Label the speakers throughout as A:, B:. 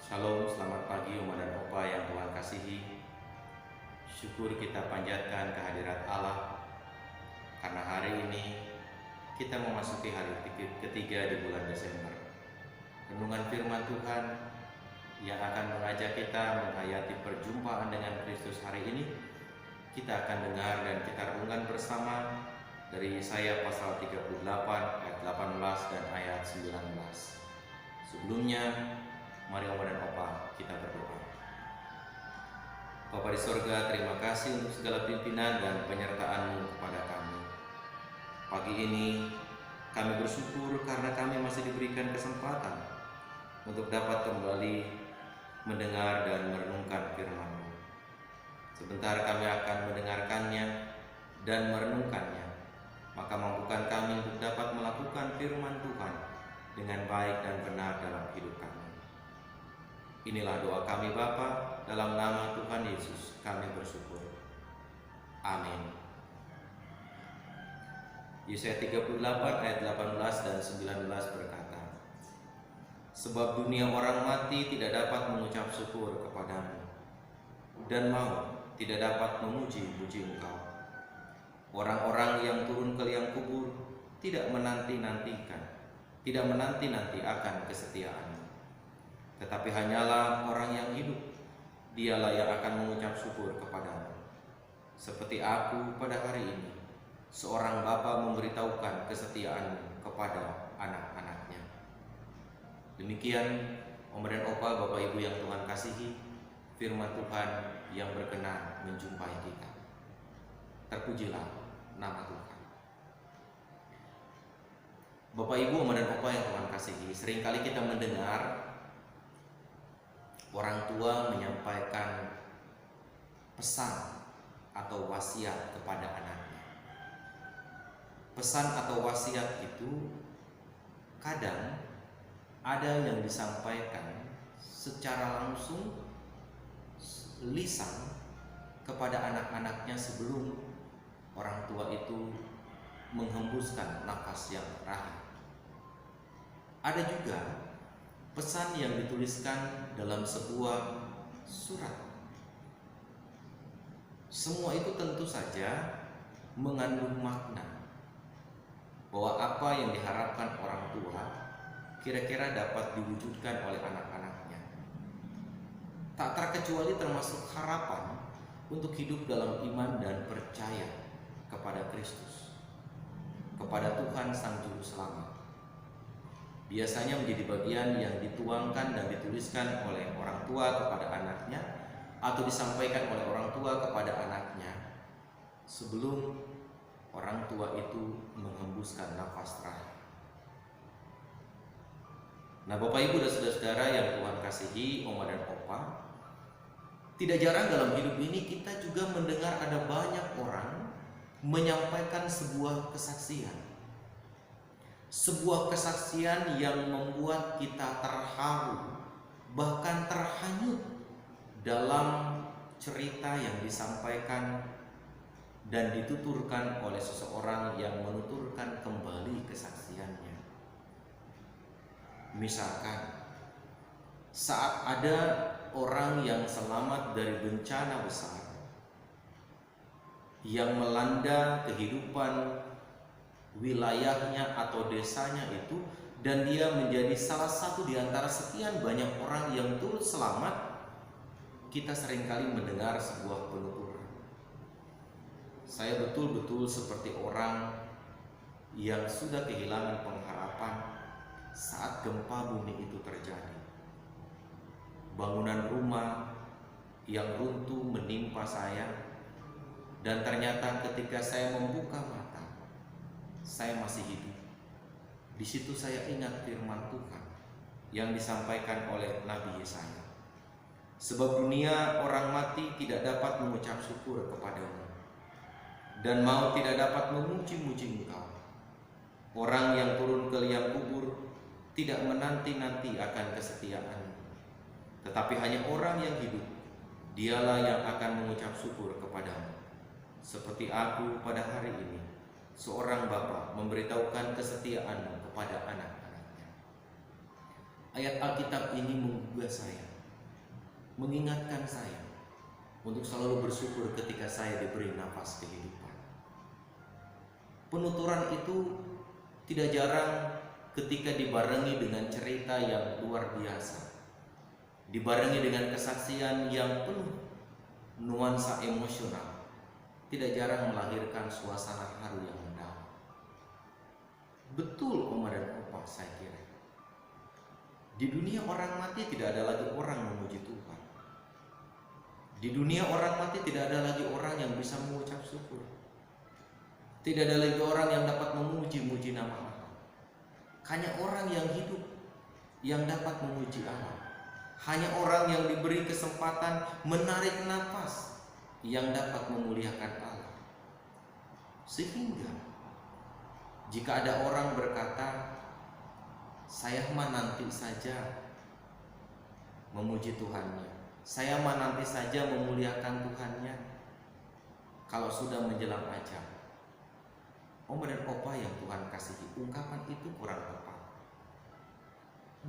A: Shalom, selamat pagi Oma dan Opa yang Tuhan kasihi. Syukur kita panjatkan kehadirat Allah karena hari ini kita memasuki hari ketiga di bulan Desember. Renungan firman Tuhan yang akan mengajak kita menghayati perjumpaan dengan Kristus hari ini, kita akan dengar dan kita renungkan bersama dari Yesaya pasal 38 ayat 18 dan ayat 19. Sebelumnya, mari Oma dan Opa kita berdoa. Bapa di sorga, terima kasih untuk segala pimpinan dan penyertaan-Mu kepada kami. Pagi ini kami bersyukur karena kami masih diberikan kesempatan untuk dapat kembali mendengar dan merenungkan firman-Mu. Sebentar kami akan mendengarkannya dan merenungkannya, maka mampukan kami untuk dapat melakukan firman Tuhan dengan baik dan benar dalam hidup kami. Inilah doa kami Bapa, dalam nama Tuhan Yesus kami bersyukur. Amin. Yesaya 38 ayat 18 dan 19 berkata, sebab dunia orang mati tidak dapat mengucap syukur kepadamu, dan maut tidak dapat memuji-muji Engkau. Orang-orang yang turun ke liang kubur tidak menanti-nanti akan kesetiaan. Tetapi hanyalah orang yang hidup, dialah yang akan mengucap syukur kepadamu. Seperti aku pada hari ini, seorang bapa memberitahukan kesetiaanmu kepada anak-anaknya. Demikian Oma dan Opa, Bapak Ibu yang Tuhan kasihi, firman Tuhan yang berkenan menjumpai kita. Terpujilah nama Tuhan. Bapak Ibu, Oma dan Opa yang Tuhan kasihi, seringkali kita mendengar orang tua menyampaikan pesan atau wasiat kepada anaknya. Pesan atau wasiat itu kadang ada yang disampaikan secara langsung lisan kepada anak-anaknya sebelum orang tua itu menghembuskan nafas yang terakhir. Ada juga pesan yang dituliskan dalam sebuah surat. Semua itu tentu saja mengandung makna bahwa apa yang diharapkan orang tua kira-kira dapat diwujudkan oleh anak-anaknya. Tak terkecuali termasuk harapan untuk hidup dalam iman dan percaya kepada Kristus, kepada Tuhan Sang Juru Selamat. Biasanya menjadi bagian yang dituangkan dan dituliskan oleh orang tua kepada anaknya atau disampaikan oleh orang tua kepada anaknya sebelum orang tua itu menghembuskan nafas terakhir. Nah, Bapak Ibu dan saudara-saudara yang Tuhan kasihi, Oma dan Opa, tidak jarang dalam hidup ini kita juga mendengar ada banyak orang menyampaikan sebuah kesaksian. Sebuah kesaksian yang membuat kita terharu, bahkan terhanyut dalam cerita yang disampaikan dan dituturkan oleh seseorang yang menuturkan kembali kesaksiannya. Misalkan, saat ada orang yang selamat dari bencana besar yang melanda kehidupan wilayahnya atau desanya itu, dan dia menjadi salah satu di antara sekian banyak orang yang turut selamat, kita seringkali mendengar sebuah penuturan. Saya betul-betul seperti orang yang sudah kehilangan pengharapan saat gempa bumi itu terjadi. Bangunan rumah yang runtuh menimpa saya, dan ternyata ketika saya membuka mata, saya masih hidup. Di situ saya ingat firman Tuhan yang disampaikan oleh Nabi Yesaya. Sebab dunia orang mati tidak dapat mengucap syukur kepadamu, dan maut tidak dapat memuji-muji Engkau. Orang yang turun ke liang kubur tidak menanti-nanti akan kesetiaanmu, tetapi hanya orang yang hidup, dialah yang akan mengucap syukur kepadamu. Seperti aku pada hari ini, seorang bapa memberitahukan kesetiaanmu kepada anak-anaknya. Ayat Alkitab ini menggugah saya mengingatkan saya untuk selalu bersyukur ketika saya diberi nafas kehidupan. Penuturan itu tidak jarang ketika dibarengi dengan cerita yang luar biasa, dibarengi dengan kesaksian yang penuh nuansa emosional, tidak jarang melahirkan suasana haru yang mendalam. Betul Oma dan Opa, saya kira di dunia orang mati tidak ada lagi orang memuji Tuhan. Di dunia orang mati tidak ada lagi orang yang bisa mengucap syukur. Tidak ada lagi orang yang dapat memuji-muji nama Allah. Hanya orang yang hidup yang dapat memuji Allah. Hanya orang yang diberi kesempatan menarik nafas yang dapat memuliakan Allah. Sehingga jika ada orang berkata, saya mah nanti saja memuji Tuhannya, saya mah nanti saja memuliakan Tuhannya kalau sudah menjelang ajal. Oma dan Opa yang Tuhan kasihi, ungkapan itu kurang tepat.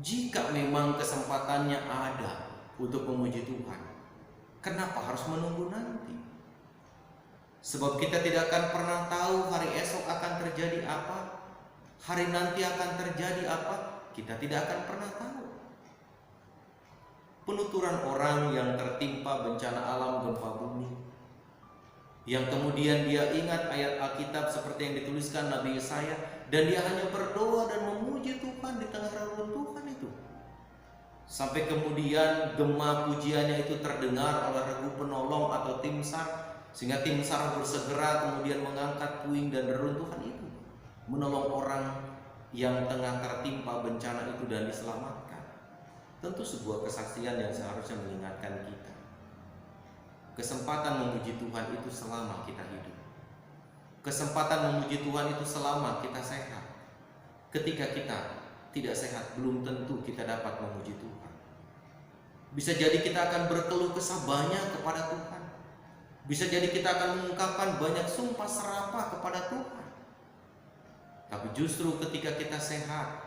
A: Jika memang kesempatannya ada untuk memuji Tuhan, kenapa harus menunggu nanti? Sebab kita tidak akan pernah tahu hari esok akan terjadi apa, hari nanti akan terjadi apa, kita tidak akan pernah tahu. Penuturan orang yang tertimpa bencana alam gempa bumi, yang kemudian dia ingat ayat Alkitab seperti yang dituliskan Nabi Yesaya, dan dia hanya berdoa dan memuji Tuhan di tengah reruntuhan itu. Sampai kemudian gema pujiannya itu terdengar oleh regu penolong atau tim SAR, sehingga tim SAR bersegera kemudian mengangkat puing dan reruntuhan itu, menolong orang yang tengah tertimpa bencana itu dan diselamatkan. Tentu sebuah kesaksian yang seharusnya mengingatkan kita. Kesempatan memuji Tuhan itu selama kita hidup. Kesempatan memuji Tuhan itu selama kita sehat. Ketika kita tidak sehat, belum tentu kita dapat memuji Tuhan. Bisa jadi kita akan berkeluh kesah banyak kepada Tuhan. Bisa jadi kita akan mengungkapkan banyak sumpah serapah kepada Tuhan. Tapi justru ketika kita sehat,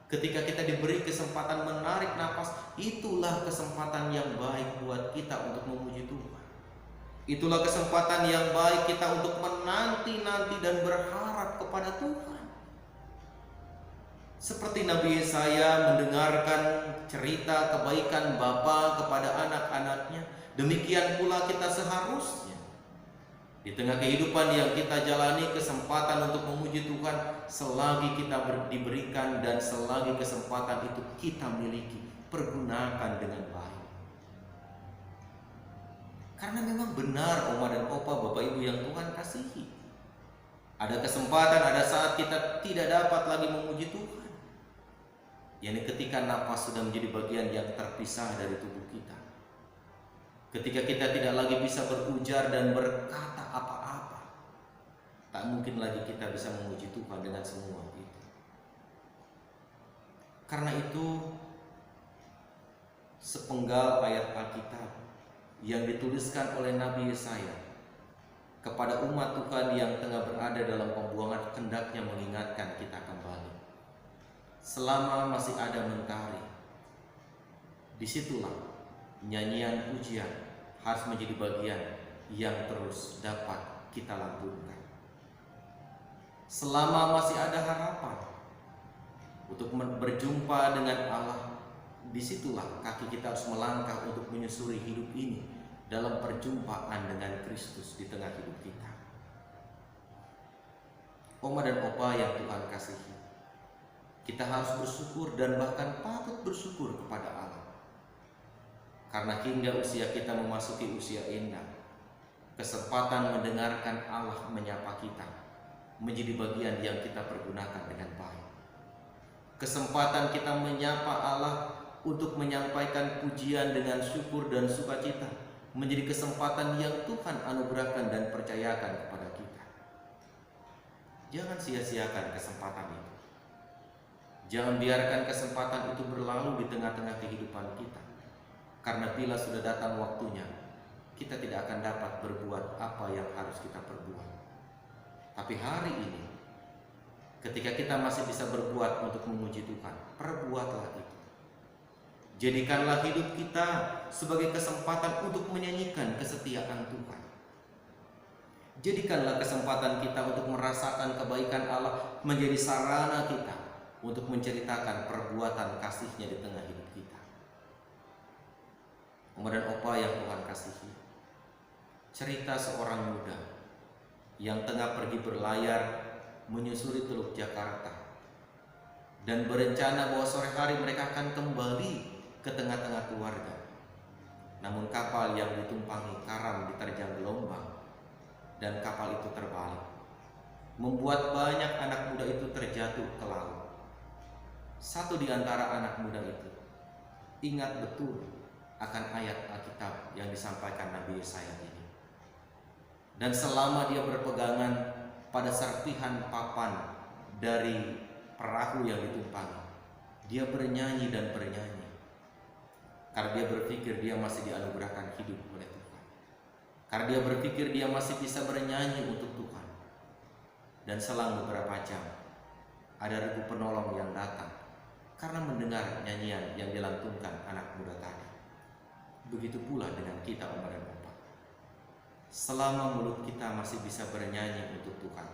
A: ketika kita diberi kesempatan menarik nafas, itulah kesempatan yang baik buat kita untuk memuji Tuhan. Itulah kesempatan yang baik kita untuk menanti-nanti dan berharap kepada Tuhan. Seperti Nabi Yesaya mendengarkan cerita kebaikan Bapa kepada anak-anaknya, demikian pula kita seharusnya di tengah kehidupan yang kita jalani, kesempatan untuk memuji Tuhan selagi kita diberikan dan selagi kesempatan itu kita miliki, pergunakan dengan baik. Karena memang benar Oma dan Opa, Bapak Ibu yang Tuhan kasihi, ada kesempatan, ada saat kita tidak dapat lagi memuji Tuhan, yakni ketika napas sudah menjadi bagian yang terpisah dari tubuh kita. Ketika kita tidak lagi bisa berujar dan berkata apa-apa, tak mungkin lagi kita bisa memuji Tuhan dengan semua itu. Karena itu, sepenggal ayat Alkitab yang dituliskan oleh Nabi Yesaya kepada umat Tuhan yang tengah berada dalam pembuangan, hendaknya mengingatkan kita kembali. Selama masih ada mentari, disitulah nyanyian pujian harus menjadi bagian yang terus dapat kita lantunkan. Selama masih ada harapan untuk berjumpa dengan Allah, disitulah kaki kita harus melangkah untuk menyusuri hidup ini dalam perjumpaan dengan Kristus di tengah hidup kita. Oma dan Opa yang Tuhan kasihi, kita harus bersyukur dan bahkan patut bersyukur kepada Allah. Karena hingga usia kita memasuki usia indah, kesempatan mendengarkan Allah menyapa kita menjadi bagian yang kita pergunakan dengan baik. Kesempatan kita menyapa Allah untuk menyampaikan pujian dengan syukur dan sukacita menjadi kesempatan yang Tuhan anugerahkan dan percayakan kepada kita. Jangan sia-siakan kesempatan itu. Jangan biarkan kesempatan itu berlalu di tengah-tengah kehidupan kita. Karena bila sudah datang waktunya, kita tidak akan dapat berbuat apa yang harus kita perbuat. Tapi hari ini, ketika kita masih bisa berbuat untuk memuji Tuhan, perbuatlah itu. Jadikanlah hidup kita sebagai kesempatan untuk menyanyikan kesetiaan Tuhan. Jadikanlah kesempatan kita untuk merasakan kebaikan Allah menjadi sarana kita untuk menceritakan perbuatan kasih-Nya di tengah hidup kita. Oma dan Opa yang Tuhan kasihi, cerita seorang muda yang tengah pergi berlayar menyusuri Teluk Jakarta dan berencana bahwa sore hari mereka akan kembali ke tengah-tengah keluarga. Namun kapal yang ditumpangi karam diterjang gelombang dan kapal itu terbalik, membuat banyak anak muda itu terjatuh ke laut. Satu di antara anak muda itu ingat betul akan ayat Alkitab yang disampaikan Nabi Yesaya ini. Dan selama dia berpegangan pada serpihan papan dari perahu yang ditumpangi, dia bernyanyi dan bernyanyi. Karena dia berpikir dia masih dianugerahkan hidup oleh Tuhan. Karena dia berpikir dia masih bisa bernyanyi untuk Tuhan. Dan selang beberapa jam, ada regu penolong yang datang karena mendengar nyanyian yang dilantunkan anak muda tadi. Begitu pula dengan kita, Oma dan Opa. Selama mulut kita masih bisa bernyanyi untuk Tuhan,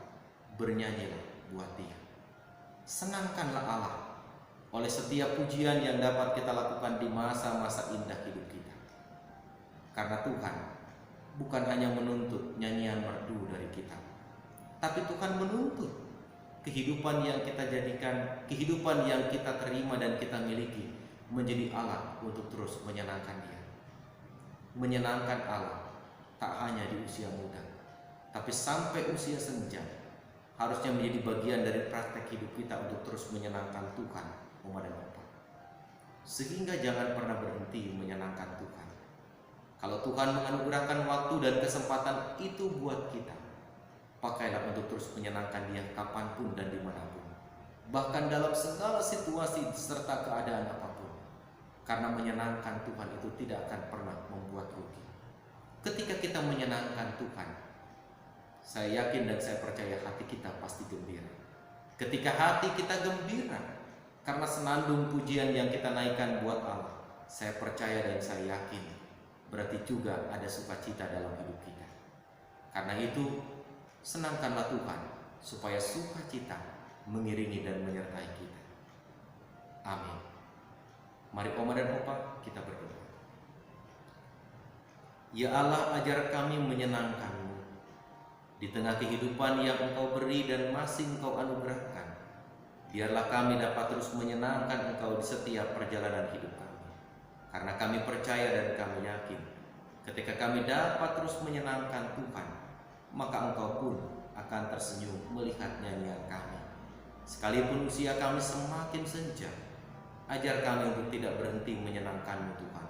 A: bernyanyilah buat Dia. Senangkanlah Allah oleh setiap pujian yang dapat kita lakukan di masa-masa indah hidup kita. Karena Tuhan bukan hanya menuntut nyanyian merdu dari kita, tapi Tuhan menuntut kehidupan yang kita jadikan, kehidupan yang kita terima dan kita miliki menjadi alat untuk terus menyenangkan Dia. Menyenangkan Allah tak hanya di usia muda, tapi sampai usia senja harusnya menjadi bagian dari praktek hidup kita untuk terus menyenangkan Tuhan, Oma dan Opa. Sehingga jangan pernah berhenti menyenangkan Tuhan. Kalau Tuhan menganugerahkan waktu dan kesempatan itu buat kita, pakailah untuk terus menyenangkan Dia kapanpun dan dimanapun, bahkan dalam segala situasi serta keadaan apapun. Karena menyenangkan Tuhan itu tidak akan pernah membuat rugi. Ketika kita menyenangkan Tuhan, saya yakin dan saya percaya hati kita pasti gembira. Ketika hati kita gembira karena senandung pujian yang kita naikkan buat Allah, saya percaya dan saya yakin berarti juga ada sukacita dalam hidup kita. Karena itu, senangkanlah Tuhan supaya sukacita mengiringi dan menyertai kita. Amin. Mari Oma dan Opa kita berdoa. Ya Allah, ajar kami menyenangkan-Mu di tengah kehidupan yang Engkau beri dan masih Engkau anugerahkan. Biarlah kami dapat terus menyenangkan Engkau di setiap perjalanan hidup kami. Karena kami percaya dan kami yakin ketika kami dapat terus menyenangkan Tuhan, maka Engkau pun akan tersenyum melihat nyanyian kami. Sekalipun usia kami semakin senja, ajar kami untuk tidak berhenti menyenangkan-Mu Tuhan.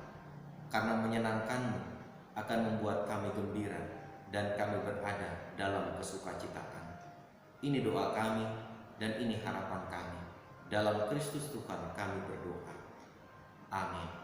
A: Karena menyenangkan-Mu akan membuat kami gembira dan kami berada dalam kesukacitaan. Ini doa kami dan ini harapan kami. Dalam Kristus Tuhan kami berdoa. Amin.